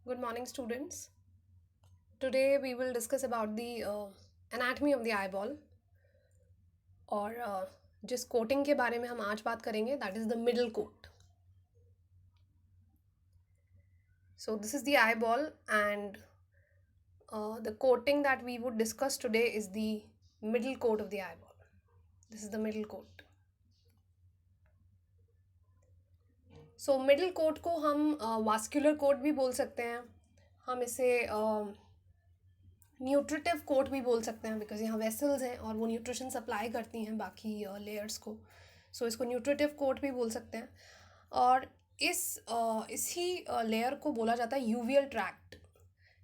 Good morning, students. Today we will discuss about the anatomy of the eyeball और जिस coating के बारे में हम आज बात करेंगे that is the middle coat. So this is the eyeball and the coating that we would discuss today is the middle coat of the eyeball. This is the middle coat. So middle coat को हम vascular coat भी बोल सकते हैं. हम इसे nutritive coat भी बोल सकते हैं बिकॉज यहाँ वेसल्स हैं और वो न्यूट्रिशन सप्लाई करती हैं बाकी लेयर्स को. सो इसको न्यूट्रिटिव कोट भी बोल सकते हैं. और इसी लेयर को बोला जाता है यूवियल ट्रैक्ट.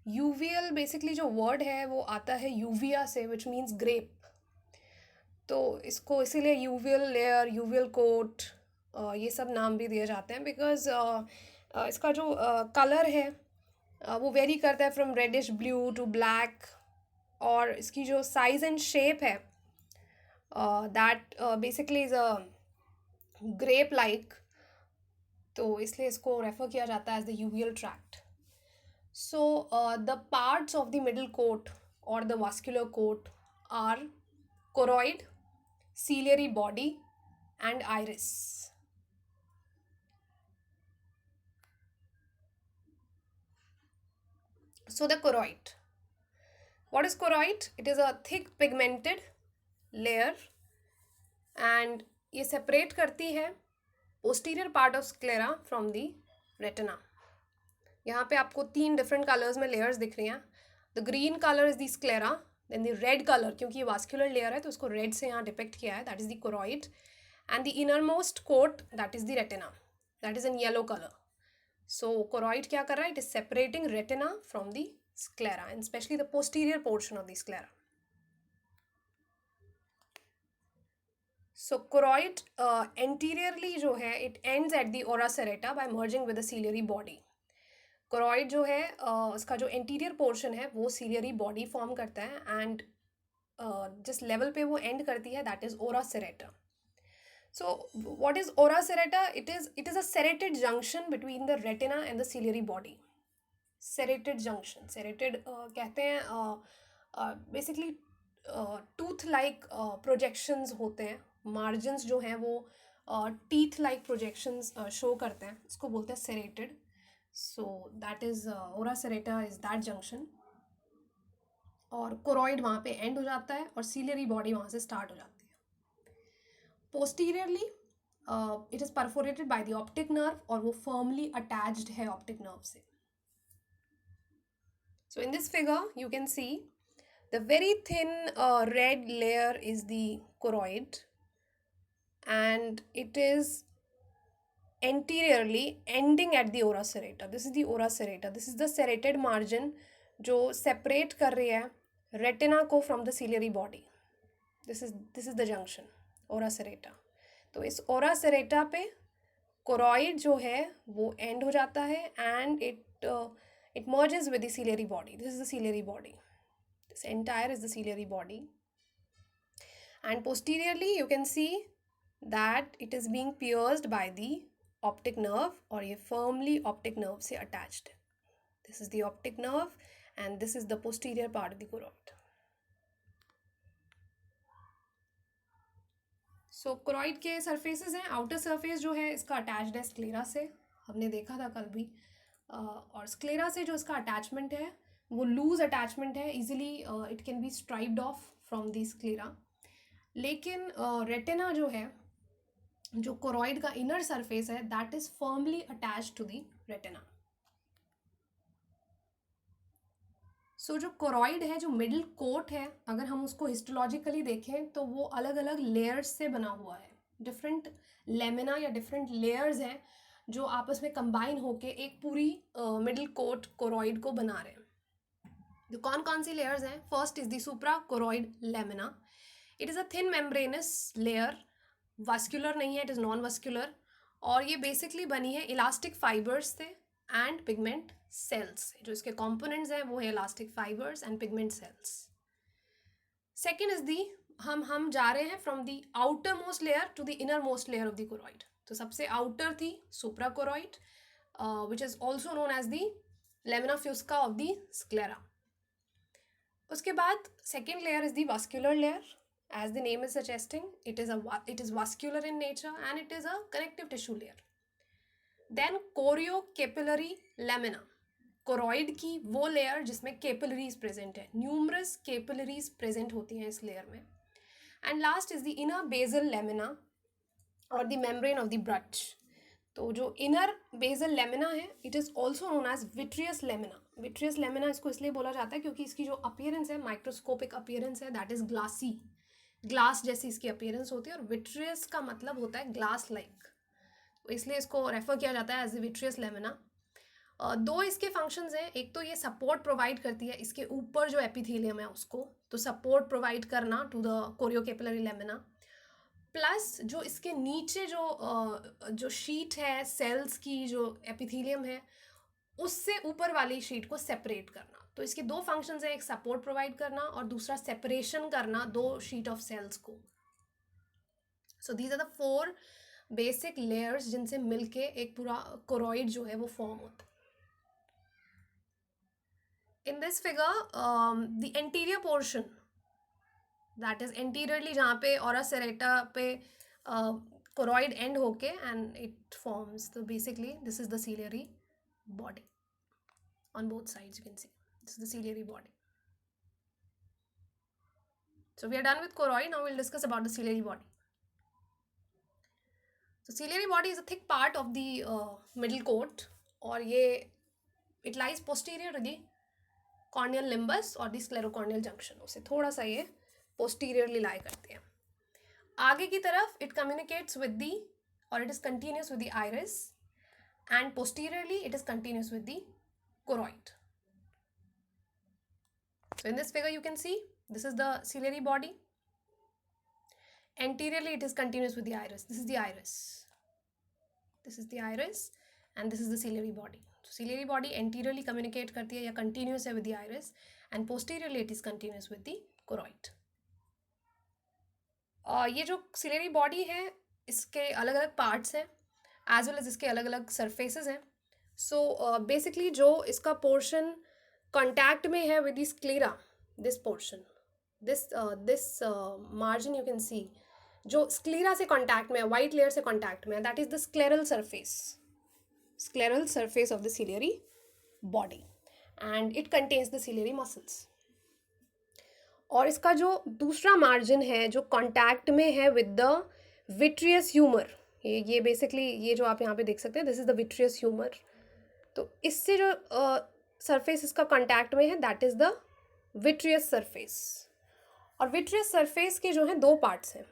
यूवियल बेसिकली जो वर्ड है वो आता है यूविया से विच मीन्स ग्रेप. तो इसको इसीलिए यूवियल लेयर, यूवियल कोट, ये सब नाम भी दिए जाते हैं बिकॉज इसका जो कलर है वो वेरी करता है from reddish blue to black. और इसकी जो साइज़ एंड शेप है that basically is a grape like. तो इसलिए इसको रेफर किया जाता है as the uveal tract. So the parts of the middle coat और the vascular coat are choroid, ciliary body and iris. So the choroid. What is choroid? It is a thick pigmented layer and ये separate करती है posterior part of sclera from the retina. यहाँ पे आपको 3 different colors में layers दिख रही हैं. The green color is the sclera, then the red color क्योंकि ये vascular layer है तो इसको red से यहाँ depict किया है, that is the choroid, and the innermost coat that is the retina, that is in yellow color. So choroid क्या कर रहा है? It is separating retina from the sclera and especially the posterior portion of the sclera. So choroid anteriorly जो है it ends at the ora serrata by merging with the ciliary body. choroid जो है उसका जो anterior portion है वो ciliary body form करता है and जिस level पे वो end करती है that is ora serrata. So what is ora serrata? It is a serrated junction between the retina and the ciliary body. Serrated junction. Serrated कहते हैं basically tooth like projections होते हैं. Margins जो हैं वो teeth like projections show करते हैं. इसको बोलते हैं serrated. So that is ora serrata is that junction. और choroid वहाँ पे end हो जाता है और ciliary body वहाँ से start हो जाती है. Posteriorly it is perforated by the optic nerve और वो firmly attached है optic nerve से. So in this figure you can see the very thin red layer is the choroid and it is anteriorly ending at the ora serrata. This is the ora serrata. This is the serrated margin जो separate कर रही है retina को from the ciliary body. This is the junction ora serrata. तो इस ora serrata पे choroid जो है वो end हो जाता है and it merges with the ciliary body. This is the ciliary body. This entire is the ciliary body. And posteriorly you can see that it is being pierced by the optic nerve और ये firmly optic nerve से attached है. This is the optic nerve and this is the posterior part of the choroid. So choroid के surfaces हैं. outer surface जो है इसका attached है sclera से, हमने देखा था कल भी. और sclera से जो इसका attachment है वो loose attachment है, easily it can be striped off from the sclera. लेकिन retina जो है, जो choroid का inner surface है, that is firmly attached to the retina. सो जो choroid है, जो मिडिल कोट है, अगर हम उसको हिस्टोलॉजिकली देखें तो वो अलग अलग लेयर्स से बना हुआ है. डिफरेंट लेमिना या डिफरेंट लेयर्स हैं जो आपस में कंबाइन होके एक पूरी मिडिल कोट choroid को बना रहे हैं. तो कौन कौन सी लेयर्स हैं? First is the supra choroid lamina. It is a thin membranes layer, vascular नहीं है, इट इज़ नॉन वास्कुलर. और ये बेसिकली बनी है इलास्टिक फाइबर्स से एंड पिगमेंट सेल्स. जो इसके कंपोनेंट्स हैं वो है elastic fibres and pigment cells. Second is the हम जा रहे हैं from the outermost layer to the innermost layer of the choroid. तो सबसे आउटर थी supra choroid which is also known as the lamina fusca of the sclera. उसके बाद second layer is the vascular layer. As the name is suggesting, it is vascular in nature and it is a connective tissue layer. Then choriocapillary lamina, choroid की वो layer जिसमें capillaries present है, numerous capillaries present होती हैं इस layer में. And last is the inner basal lamina और the membrane of the Bruch. तो जो इनर बेसल लेमिना है, it is also known as vitreous lamina. Vitreous lamina इसको इसलिए बोला जाता है क्योंकि इसकी जो अपीयरेंस है, माइक्रोस्कोपिक अपीयरेंस है, दैट इज़ ग्लासी. ग्लास जैसी इसकी अपीयरेंस होती है. और विट्रियस का मतलब होता है ग्लास लाइक, तो इसलिए इसको रेफर किया जाता है एज द विट्रियस लेमिना. दो इसके फंक्शंस हैं. एक तो ये सपोर्ट प्रोवाइड करती है इसके ऊपर जो एपिथेलियम है उसको, तो सपोर्ट प्रोवाइड करना टू द कोरियोकेपिलरी लेमिना. प्लस जो इसके नीचे जो शीट है सेल्स की, जो एपिथेलियम है, उससे ऊपर वाली शीट को सेपरेट करना. तो इसके दो फंक्शंस हैं, एक सपोर्ट प्रोवाइड करना और दूसरा सेपरेशन करना दो शीट ऑफ सेल्स को. So these are the 4 basic layers जिनसे मिलके एक पूरा कोरॉइड जो है वो फॉर्म होता है. In this figure, the anterior portion, that is anteriorly जहाँ पे ओरा सेरेटा पे कोरॉइड एंड होके and it forms, so basically this is the ciliary body. On both sides you can see this is the ciliary body. So we are done with choroid. Now we'll discuss about the ciliary body. So ciliary body is a thick part of the middle coat, और ये it lies posterior to the corneal limbus और the sclerocorneal junction. उसे थोड़ा सा ये posteriorly lie करते हैं. आगे की तरफ it communicates with the, or it is continuous with the iris, and posteriorly it is continuous with the choroid. So in this figure you can see this is the ciliary body. Anteriorly it is continuous with the iris. This is the iris. This is the iris and this is the ciliary body. So ciliary body anteriorly communicate करती है या continuous है with the iris, and posteriorly it is continuous with the choroid. ये जो ciliary body है इसके अलग अलग parts हैं as well as इसके अलग अलग surfaces हैं. So basically जो इसका portion contact में है with the sclera, this portion, this margin you can see, जो स्क्लेरा से कांटेक्ट में है, वाइट लेयर से कांटेक्ट में है, that is the scleral surface of the ciliary body, and it contains the ciliary muscles. और इसका जो दूसरा मार्जिन है जो कांटेक्ट में है विद द विट्रियस ह्यूमर, ये बेसिकली ये जो आप यहाँ पे देख सकते हैं, this is the vitreous humour. तो इससे जो सरफेस इसका कांटेक्ट में है that is the vitreous surface. और विट्रियस सरफेस के जो है दो पार्ट्स हैं.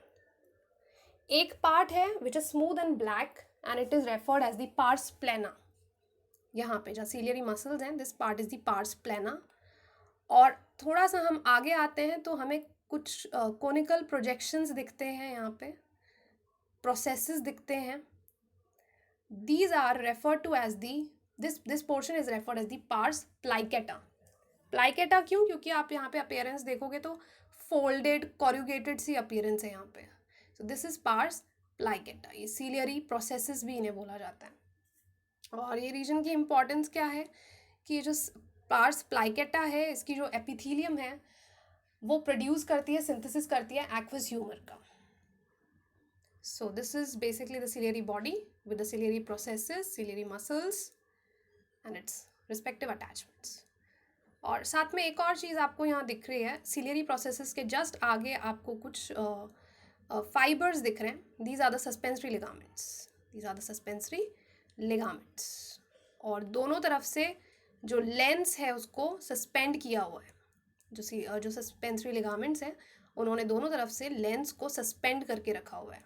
एक पार्ट है which is smooth and black and it is referred as the pars plana. यहाँ पे जहाँ सिलियरी मसल्स हैं, this part is the pars plana. और थोड़ा सा हम आगे आते हैं तो हमें कुछ कोनिकल प्रोजेक्शंस दिखते हैं, यहाँ पे प्रोसेसेस दिखते हैं. These are referred to as the, this portion is referred as the pars plicata. Plicata क्यों? क्योंकि आप यहाँ पे अपीयरेंस देखोगे तो फोल्डेड कॉर्युगेटेड सी अपीयरेंस है यहाँ पे. So this is pars plicaटा. ये सीलियरी प्रोसेसेस भी इन्हें बोला जाता है. और ये रीजन की इम्पोर्टेंस क्या है कि ये जो पार्स प्लाइकेटा है इसकी जो एपिथेलियम है वो प्रोड्यूस करती है, सिंथेसिस करती है एक्वस ह्यूमर का. So this is basically the ciliary body with the ciliary processes, ciliary muscles and it's respective attachments. और साथ में एक और चीज़ आपको यहाँ दिख रही है, सिलियरी प्रोसेसेस के जस्ट आगे आपको कुछ फाइबर्स दिख रहे हैं. These are the suspensory ligaments. और दोनों तरफ से जो लेंस है उसको सस्पेंड किया हुआ है. जो सस्पेंसरी लिगामेंट्स हैं उन्होंने दोनों तरफ से लेंस को सस्पेंड करके रखा हुआ है.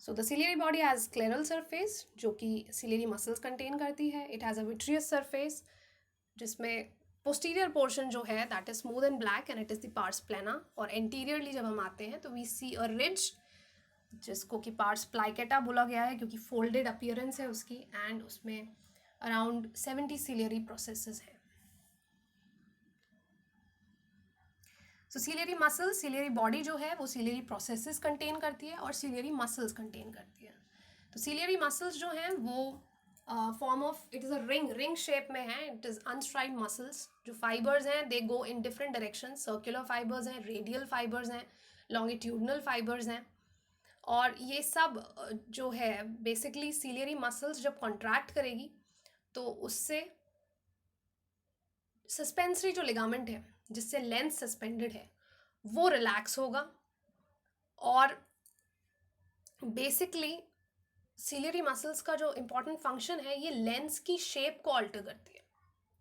So the ciliary body has scleral surface जो कि सिलियरी मसल्स कंटेन करती है. It has a vitreous surface जिसमें पोस्टीरियर पोर्शन जो है that is smooth and black and it is the pars plana. और एंटीरियरली जब हम आते हैं तो वी सी अ रिज जिसको कि पार्स प्लाइकेटा बोला गया है क्योंकि फोल्डेड अपीयरेंस है उसकी, एंड उसमें अराउंड 70 सिलियरी प्रोसेसेस हैं. सो सिलियरी मसल्स, सिलियरी बॉडी जो है वो सिलियरी प्रोसेसेस कंटेन करती है और सिलियरी मसल्स कंटेन करती है. तो सिलियरी मसल्स जो हैं वो form of, it is a ring shape में है. It is unstriped muscles. जो फाइबर्स हैं they go in different direction. Circular fibres हैं, रेडियल फाइबर्स हैं, लॉन्गिट्यूडनल फाइबर्स हैं. और ये सब जो है बेसिकली सीलियरी मसल्स जब कॉन्ट्रैक्ट करेगी तो उससे सस्पेंसरी जो लिगामेंट है जिससे लेंस सस्पेंडेड है वो रिलैक्स होगा. और बेसिकली सीलियरी मसल्स का जो इम्पोर्टेंट फंक्शन है ये लेंस की शेप को ऑल्टर करती है.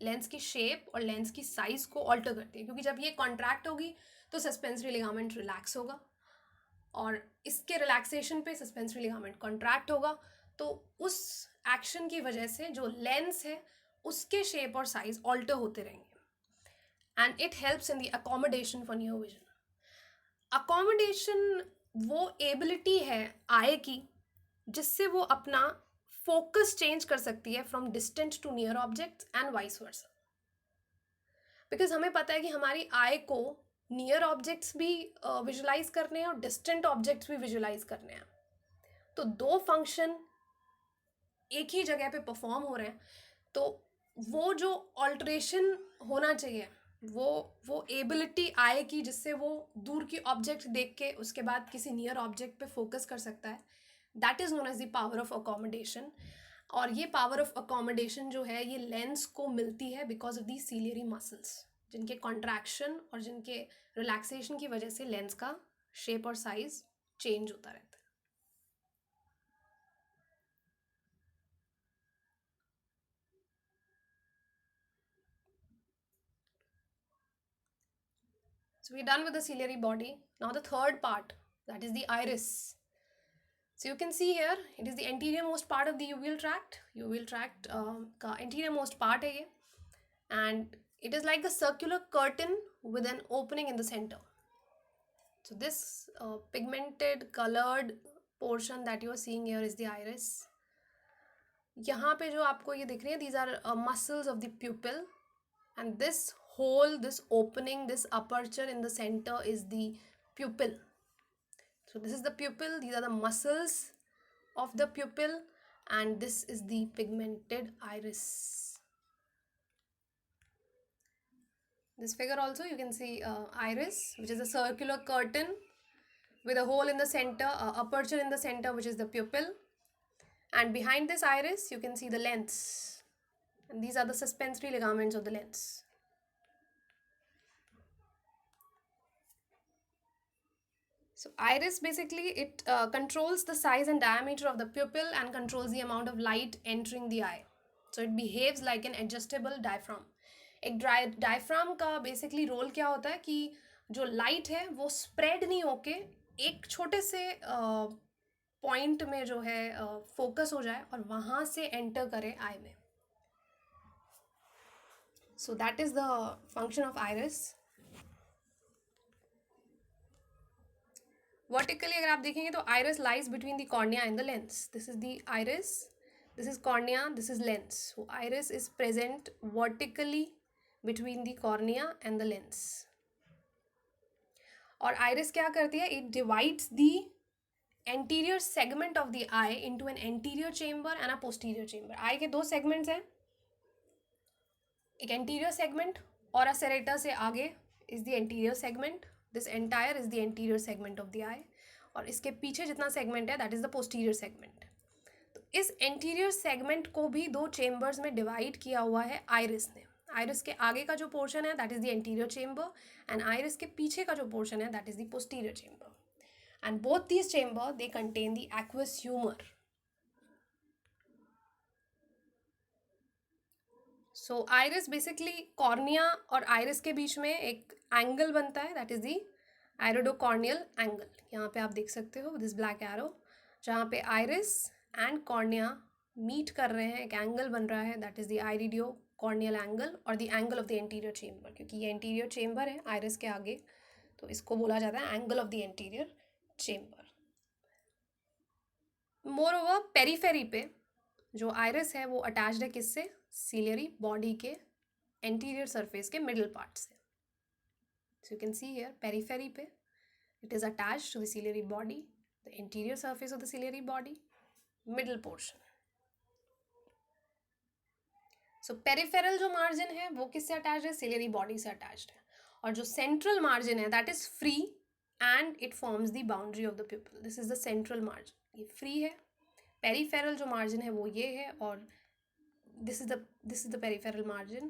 लेंस की शेप और लेंस की साइज को ऑल्टर करती है, क्योंकि जब ये कॉन्ट्रैक्ट होगी तो सस्पेंसरी लिगामेंट रिलैक्स होगा और इसके रिलैक्सेशन पे सस्पेंसरी लिगामेंट कॉन्ट्रैक्ट होगा. तो उस एक्शन की वजह से जो लेंस है उसके शेप और साइज ऑल्टर होते रहेंगे. And it helps in the accommodation for near vision. Accommodation वो एबिलिटी है आई की जिससे वो अपना फोकस चेंज कर सकती है from distant to near objects and vice versa. Because हमें पता है कि हमारी आई को नियर ऑब्जेक्ट्स भी विजुलाइज करने हैं और डिस्टेंट ऑब्जेक्ट्स भी विजुलाइज करने हैं. तो दो फंक्शन एक ही जगह पे परफॉर्म हो रहे हैं. तो वो जो ऑल्ट्रेशन होना चाहिए वो एबिलिटी आएगी जिससे वो दूर की ऑब्जेक्ट देख के उसके बाद किसी नियर ऑब्जेक्ट पे फोकस कर सकता है. That is known as the power of accommodation. और ये पावर ऑफ अकोमोडेशन जो है ये लेंस को मिलती है because of the ciliary muscles जिनके कॉन्ट्रैक्शन और जिनके रिलैक्सेशन की वजह से लेंस का शेप और साइज चेंज होता रहता है. So we're done with the ciliary body. Now the third part, that is the iris. So you can see here, it is the anterior most part of the uveal tract. Uveal tract का anterior most part है ये, and it is like a circular curtain with an opening in the center. So this pigmented colored portion that you are seeing here is the iris. यहाँ पे जो आपको ये दिख रही है, these are muscles of the pupil, and this hole, this opening, this aperture in the center is the pupil. So this is the pupil, these are the muscles of the pupil, and this is the pigmented iris. This figure also you can see iris, which is a circular curtain with a hole in the center, aperture in the center, which is the pupil, and behind this iris you can see the lens, and these are the suspensory ligaments of the lens. So iris basically it controls the size and diameter of the pupil and controls the amount of light entering the eye. So it behaves like an adjustable diaphragm. एक diaphragm का basically role क्या होता है कि जो light है वो spread नहीं होके एक छोटे से पॉइंट में जो है फोकस हो जाए और वहाँ से एंटर करे आई में. So that is the function of iris. Vertically अगर आप देखेंगे तो iris lies between the cornea and the lens. This is the iris, this is cornea, this is lens. So iris is present vertically between the cornea and the lens. और iris क्या करती है, it divides the anterior segment of the eye into an anterior chamber and a posterior chamber. Eye के दो segments हैं, एक anterior segment और अ serrata से आगे is the anterior segment. This entire is the anterior segment of the eye, और इसके पीछे जितना सेगमेंट है that is the posterior segment. तो इस एंटीरियर सेगमेंट को भी दो चेम्बर्स में डिवाइड किया हुआ है आइरिस ने. आइरिस के आगे का जो पोर्शन है that is the anterior chamber, and iris के पीछे का जो पोर्शन है that is the posterior chamber. And both these chamber they contain the aqueous humour. So iris basically cornea और आइरिस के बीच में एक एंगल बनता है दैट इज द आइरिडोकॉर्नियल एंगल. यहाँ पे आप देख सकते हो दिस ब्लैक एरो, जहाँ पे आइरिस एंड कॉर्निया मीट कर रहे हैं, एक एंगल बन रहा है दैट इज द आइरिडियोकॉर्नियल एंगल और the angle of the anterior chamber. क्योंकि ये एंटीरियर चेम्बर है आइरिस के आगे, तो इसको बोला जाता है angle of the anterior chamber. More over periphery पे जो आइरिस है वो अटैच्ड है किससे, सीलियरी बॉडी के एंटीरियर सरफेस के मिडल पार्ट से. So you can see here periphery पे it is attached to the ciliary body, the anterior surface of the ciliary body, middle portion. So peripheral जो margin है वो किससे attached है, ciliary body से attached है, और जो सेंट्रल मार्जिन है that is free and it forms the boundary of the pupal, this is the central margin, ये फ्री है। पेरिफेरल जो मार्जिन है वो ये है, और this is the peripheral margin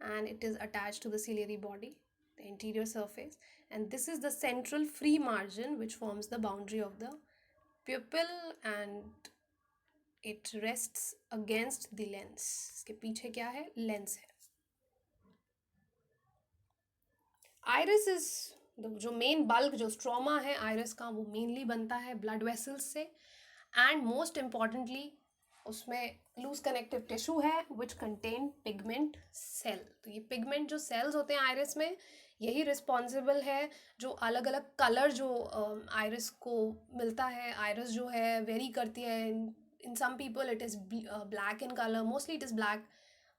and it is attached to the ciliary body, the anterior surface, and this is the central free margin which forms the boundary of the pupil and it rests against the lens, इसके पीछे क्या है, lens है। Iris is जो main bulk, जो stroma है iris का, वो मेनली बनता है ब्लड वेसल्स से, एंड मोस्ट इम्पॉर्टेंटली उसमें लूज कनेक्टिव टिश्यू है विच कंटेन पिगमेंट सेल। तो ये पिगमेंट जो सेल्स होते हैं आइरिस में, यही रिस्पॉन्सिबल है जो अलग अलग कलर जो आइरिस को मिलता है। आइरिस जो है वेरी करती है, in some people it is black in colour, mostly it is black,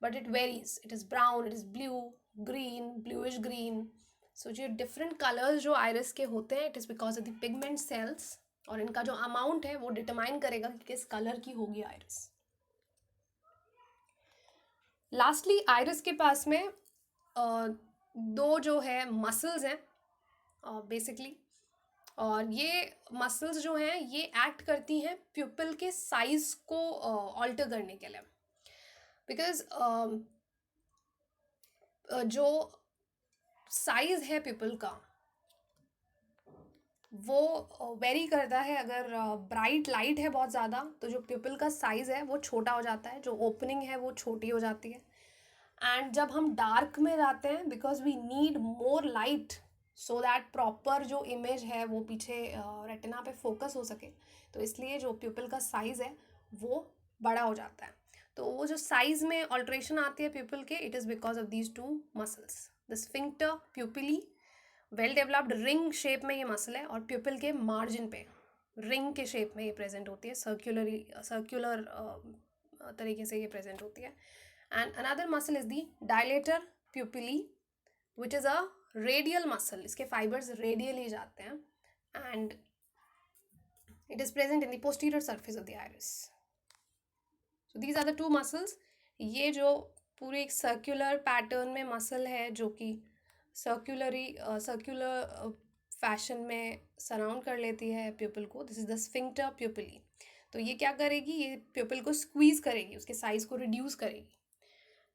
but it varies, it is brown, it is blue, green, bluish green. So जो डिफरेंट कलर्स जो आइरिस के होते हैं, it is because of the pigment cells, और इनका जो amount है वो डिटरमाइन करेगा कि किस कलर की होगी आइरिस। लास्टली आइरिस के पास में दो जो है मसल्स हैं बेसिकली, और ये मसल्स जो हैं ये एक्ट करती हैं प्यूपिल के साइज को ऑल्टर करने के लिए, बिकॉज जो साइज है प्यूपिल का वो वेरी करता है। अगर ब्राइट लाइट है बहुत ज़्यादा तो जो प्यूपिल का साइज़ है वो छोटा हो जाता है, जो ओपनिंग है वो छोटी हो जाती है। एंड जब हम डार्क में जाते हैं, because we need more light so that proper जो इमेज है वो पीछे रेटिना पे फोकस हो सके, तो इसलिए जो प्यूपिल का साइज़ है वो बड़ा हो जाता है। तो वो जो साइज़ में ऑल्ट्रेशन आती है प्यूपिल के, it is because of these two muscles, the sphincter pupillae, well developed ring shape में ये मसल है, और प्यूपिल के मार्जिन पे रिंग के शेप में ये प्रेजेंट होती है, सर्कुलर तरीके से ये प्रेजेंट होती है। And another muscle is the dilator pupillae which is a radial muscle, इसके फाइबर्स रेडियली जाते हैं, and it is present in the posterior surface of the iris. So these are the two muscles. ये जो पूरे एक circular pattern में muscle है जो कि सर्कुलर फैशन में सराउंड कर लेती है प्यूपिल को, दिस इज द स्फिंक्टर प्यूपिली। तो ये क्या करेगी, ये प्यूपिल को स्क्वीज करेगी, उसके साइज को रिड्यूस करेगी।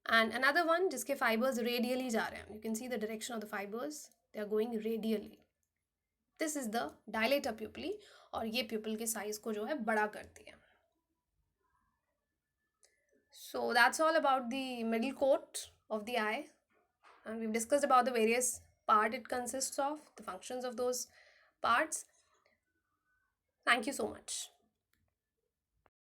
एंड अनदर वन जिसके फाइबर्स रेडियली जा रहे हैं, you can see the direction of the fibres, they are going radially, this is the dilator pupillae, और ये प्यूपिल के साइज को जो है बड़ा करती है। So that's all about the middle coat of the eye, and we've discussed about the various part it consists of, the functions of those parts. Thank you so much.